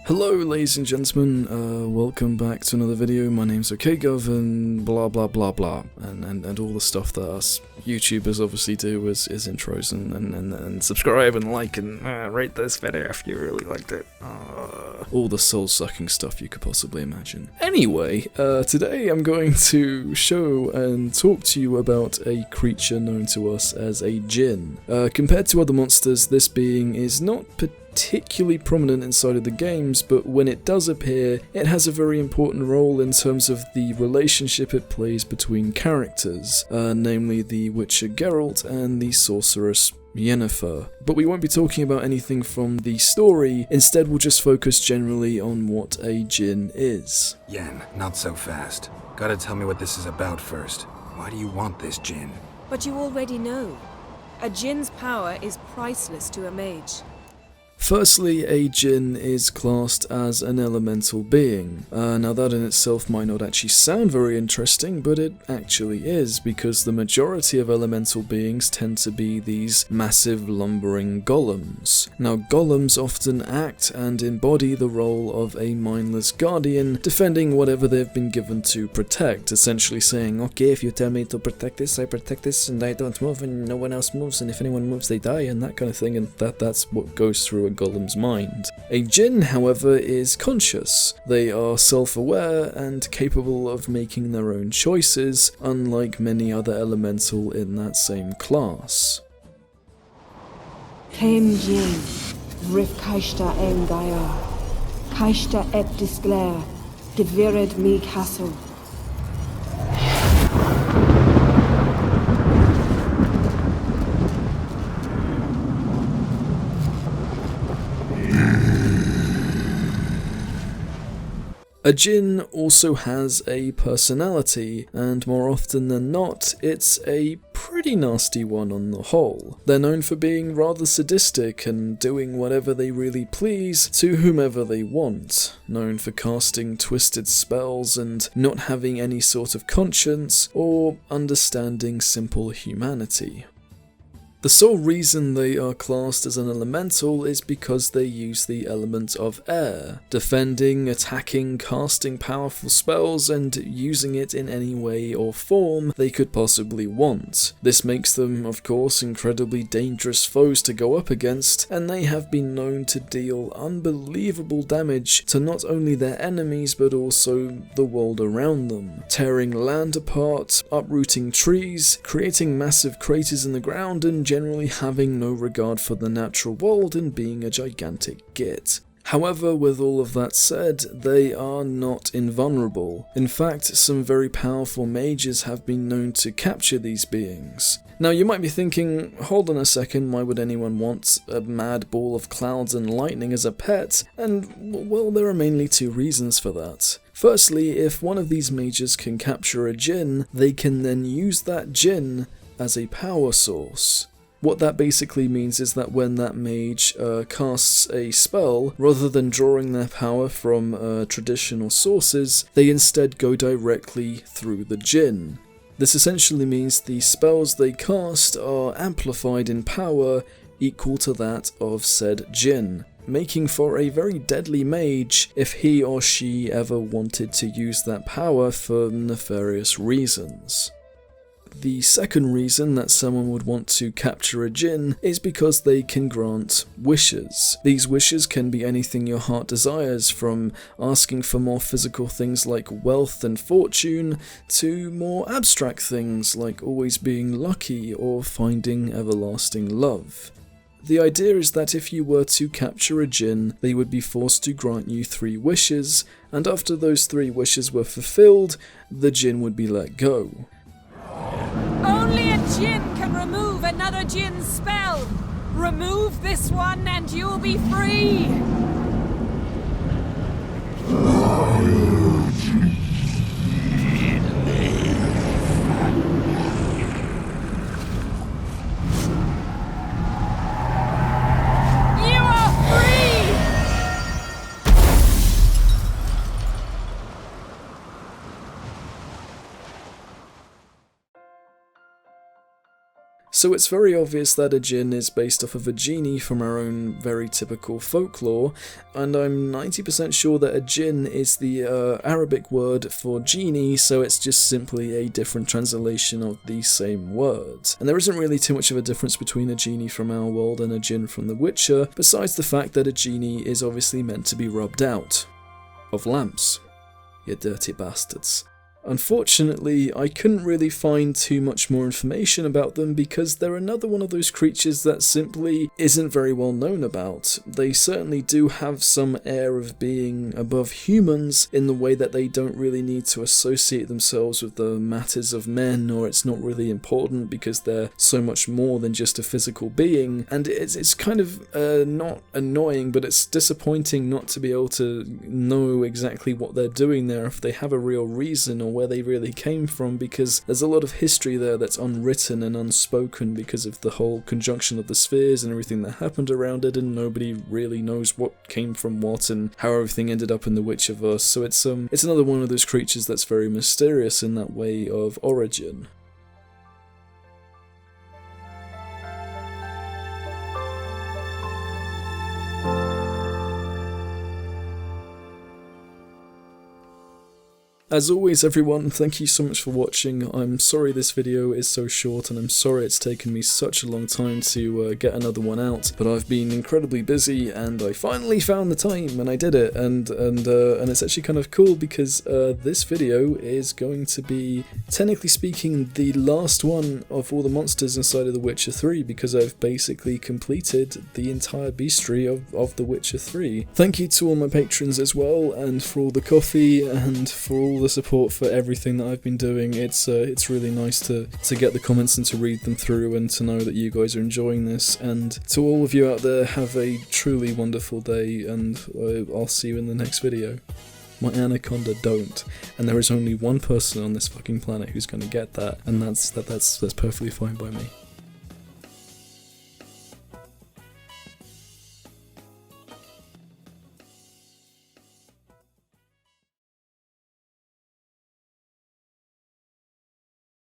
Hello ladies and gentlemen, welcome back to another video. My name's OkGov and blah blah blah blah and all the stuff that us YouTubers obviously do is intros and subscribe and like and rate this video if you really liked it. All the soul-sucking stuff you could possibly imagine. Anyway, today I'm going to show and talk to you about a creature known to us as a djinn. Compared to other monsters, this being is not particularly prominent inside of the games, but when it does appear, it has a very important role in terms of the relationship it plays between characters, namely the Witcher Geralt and the sorceress Yennefer. But we won't be talking about anything from the story, instead we'll just focus generally on what a djinn is. Yen, not so fast. Gotta tell me what this is about first. Why do you want this djinn? But you already know. A djinn's power is priceless to a mage. Firstly, a djinn is classed as an elemental being. Now that in itself might not actually sound very interesting, but it actually is, because the majority of elemental beings tend to be these massive lumbering golems. Now golems often act and embody the role of a mindless guardian, defending whatever they've been given to protect, essentially saying, okay, if you tell me to protect this, I protect this, and I don't move, and no one else moves, and if anyone moves, they die, and that kind of thing, and that's what goes through a golem's mind. A djinn, however, is conscious. They are self-aware and capable of making their own choices, unlike many other elemental in that same class. Came Djinn, Rif Kaishta en Gaia, Kaishta et Disclair, Devired me Castle. A djinn also has a personality, and more often than not, it's a pretty nasty one on the whole. They're known for being rather sadistic and doing whatever they really please to whomever they want, known for casting twisted spells and not having any sort of conscience or understanding simple humanity. The sole reason they are classed as an elemental is because they use the element of air, defending, attacking, casting powerful spells, and using it in any way or form they could possibly want. This makes them, of course, incredibly dangerous foes to go up against, and they have been known to deal unbelievable damage to not only their enemies but also the world around them, tearing land apart, uprooting trees, creating massive craters in the ground, and generally having no regard for the natural world and being a gigantic git. However, with all of that said, they are not invulnerable. In fact, some very powerful mages have been known to capture these beings. Now you might be thinking, hold on a second, why would anyone want a mad ball of clouds and lightning as a pet? And well, there are mainly two reasons for that. Firstly, if one of these mages can capture a djinn, they can then use that djinn as a power source. What that basically means is that when that mage casts a spell, rather than drawing their power from traditional sources, they instead go directly through the djinn. This essentially means the spells they cast are amplified in power equal to that of said djinn, making for a very deadly mage if he or she ever wanted to use that power for nefarious reasons. The second reason that someone would want to capture a djinn is because they can grant wishes. These wishes can be anything your heart desires, from asking for more physical things like wealth and fortune, to more abstract things like always being lucky or finding everlasting love. The idea is that if you were to capture a djinn, they would be forced to grant you 3 wishes, and after those 3 wishes were fulfilled, the djinn would be let go. Only a djinn can remove another djinn's spell. Remove this one and you'll be free. You are free! So it's very obvious that a djinn is based off of a genie from our own very typical folklore, and I'm 90% sure that a djinn is the Arabic word for genie, so it's just simply a different translation of the same words. And there isn't really too much of a difference between a genie from our world and a djinn from The Witcher, besides the fact that a genie is obviously meant to be rubbed out of lamps. You dirty bastards. Unfortunately, I couldn't really find too much more information about them because they're another one of those creatures that simply isn't very well known about. They certainly do have some air of being above humans in the way that they don't really need to associate themselves with the matters of men, or it's not really important because they're so much more than just a physical being, and it's kind of not annoying, but it's disappointing not to be able to know exactly what they're doing there, if they have a real reason or where they really came from, because there's a lot of history there that's unwritten and unspoken because of the whole conjunction of the spheres and everything that happened around it, and nobody really knows what came from what and how everything ended up in the witcherverse. So it's another one of those creatures that's very mysterious in that way of origin. As always everyone, thank you so much for watching. I'm sorry this video is so short, and I'm sorry it's taken me such a long time to get another one out, but I've been incredibly busy and I finally found the time and I did it, and it's actually kind of cool because this video is going to be, technically speaking, the last one of all the monsters inside of The Witcher 3, because I've basically completed the entire bestiary of The Witcher 3. Thank you to all my patrons as well, and for all the coffee and for all the support for everything that I've been doing. It's really nice to get the comments and to read them through and to know that you guys are enjoying this. And to all of you out there, have a truly wonderful day, and I'll see you in the next video. My anaconda don't, and there is only one person on this fucking planet who's going to get that, and that's perfectly fine by me.